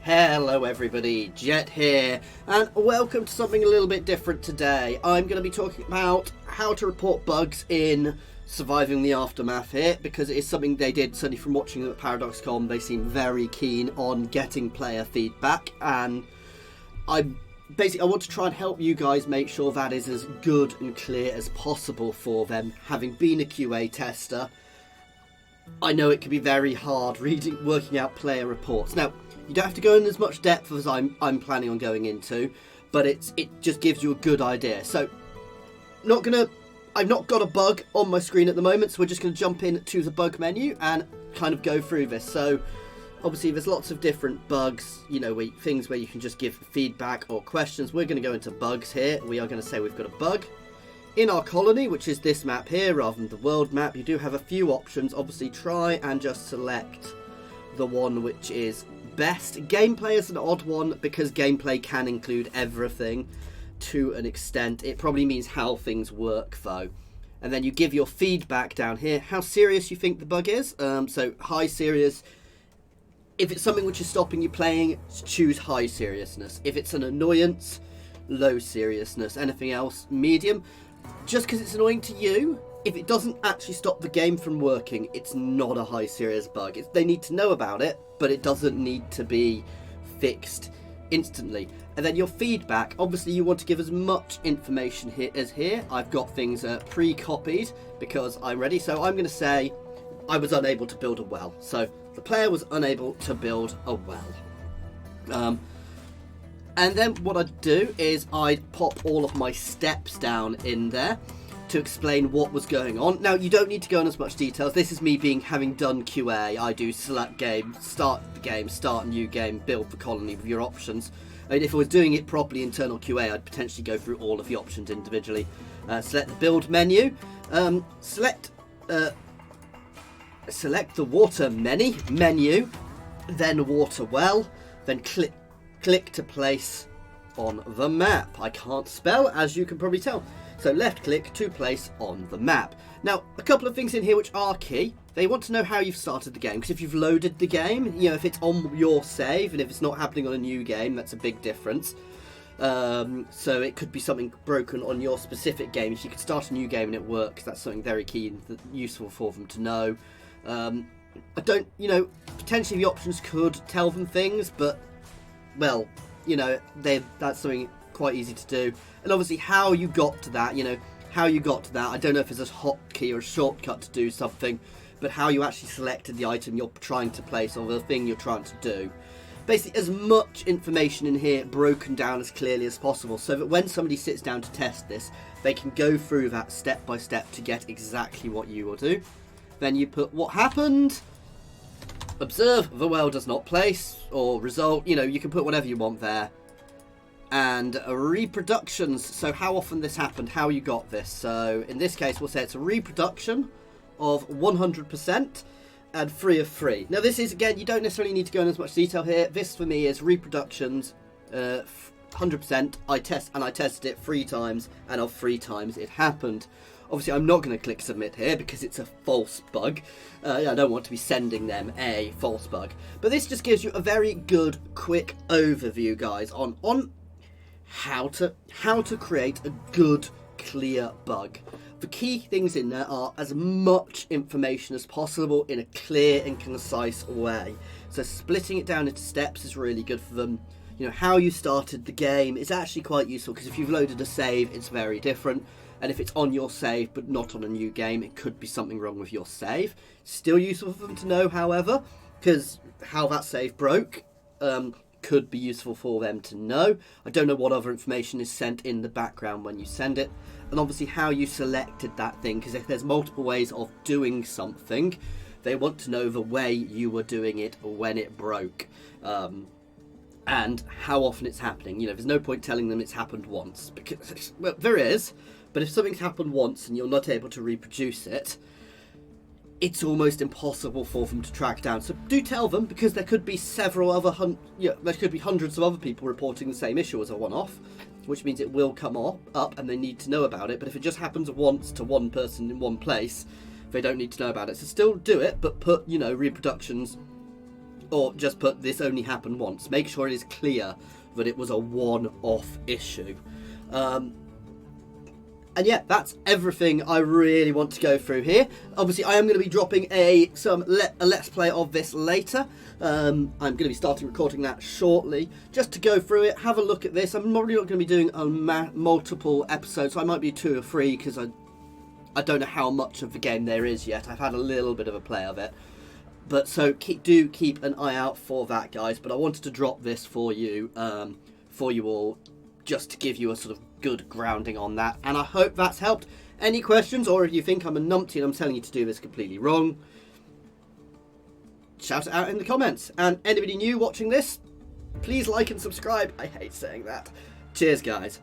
Hello everybody, Jet here, and welcome to something a little bit different today. I'm going to be talking about how to report bugs in Surviving the Aftermath here, because it is something they did, certainly from watching them at ParadoxCon. They seem very keen on getting player feedback, and I want to try and help you guys make sure that is as good and clear as possible for them. Having been a QA tester, I know it can be very hard working out player reports. Now, you don't have to go in as much depth as I'm planning on going into, but it just gives you a good idea. So, I've not got a bug on my screen at the moment, so we're just going to jump into the bug menu and kind of go through this. So, obviously, there's lots of different bugs, things where you can just give feedback or questions. We're going to go into bugs here. We are going to say we've got a bug. In our colony, which is this map here rather than the world map, you do have a few options. Obviously, try and just select the one which is best. Gameplay is an odd one because gameplay can include everything to an extent. It probably means how things work though. And then you give your feedback down here, how serious you think the bug is. So high serious. If it's something which is stopping you playing, choose high seriousness. If it's an annoyance, low seriousness. Anything else, medium. Just because it's annoying to you, if it doesn't actually stop the game from working, it's not a high serious bug. They need to know about it, but it doesn't need to be fixed instantly. And then your feedback, obviously you want to give as much information here as here. I've got things pre-copied because I'm ready. So I'm going to say I was unable to build a well. So the player was unable to build a well. And then what I'd do is I'd pop all of my steps down in there to explain what was going on. Now, you don't need to go in as much details. This is me having done QA. I do select game, start the game, start a new game, build the colony with your options. I mean, if I was doing it properly internal QA, I'd potentially go through all of the options individually. Select the build menu. Select the water menu, then water well, then click to place on the map. I can't spell, as you can probably tell. So left click to place on the map. Now, a couple of things in here which are key. They want to know how you've started the game, because if you've loaded the game, if it's on your save and if it's not happening on a new game, that's a big difference. So it could be something broken on your specific game. If you could start a new game and it works, that's something very key and useful for them to know. Potentially the options could tell them things, but, well, that's something quite easy to do. And obviously how you got to that, I don't know if it's a hotkey or a shortcut to do something, but how you actually selected the item you're trying to place or the thing you're trying to do. Basically, as much information in here broken down as clearly as possible, so that when somebody sits down to test this, they can go through that step by step to get exactly what you will do. Then you put what happened, observe the well does not place, or result, you can put whatever you want there. And reproductions, so how often this happened, how you got this. So in this case, we'll say it's a reproduction of 100% and 3 of 3. Now this is, again, you don't necessarily need to go in as much detail here. This for me is reproductions, 100%. I tested it 3 times, and of 3 times it happened. Obviously, I'm not going to click submit here because it's a false bug. I don't want to be sending them a false bug. But this just gives you a very good, quick overview, guys, on how to create a good, clear bug. The key things in there are as much information as possible in a clear and concise way. So splitting it down into steps is really good for them. How you started the game is actually quite useful, because if you've loaded a save, it's very different. And if it's on your save but not on a new game, it could be something wrong with your save. Still useful for them to know, however, because how that save broke could be useful for them to know. I don't know what other information is sent in the background when you send it. And obviously how you selected that thing, because if there's multiple ways of doing something, they want to know the way you were doing it when it broke. And how often it's happening. There's no point telling them it's happened once, because, well, there is, but if something's happened once and you're not able to reproduce it, it's almost impossible for them to track down. So do tell them, because there could be there could be hundreds of other people reporting the same issue as a one-off, which means it will come up and they need to know about it. But if it just happens once to one person in one place, they don't need to know about it. So still do it, but put, reproductions or just put this only happened once. Make sure it is clear that it was a one-off issue. And yeah, that's everything I really want to go through here. Obviously, I am going to be dropping a Let's Play of this later. I'm going to be starting recording that shortly, just to go through it, have a look at this. I'm probably not going to be doing multiple episodes, so I might be 2 or 3, because I don't know how much of the game there is yet. I've had a little bit of a play of it. But so do keep an eye out for that, guys. But I wanted to drop this for you all, just to give you a sort of good grounding on that, and I hope that's helped. Any questions, or if you think I'm a numpty and I'm telling you to do this completely wrong, shout it out in the comments. And anybody new watching this, please like and subscribe. I hate saying that. Cheers, guys.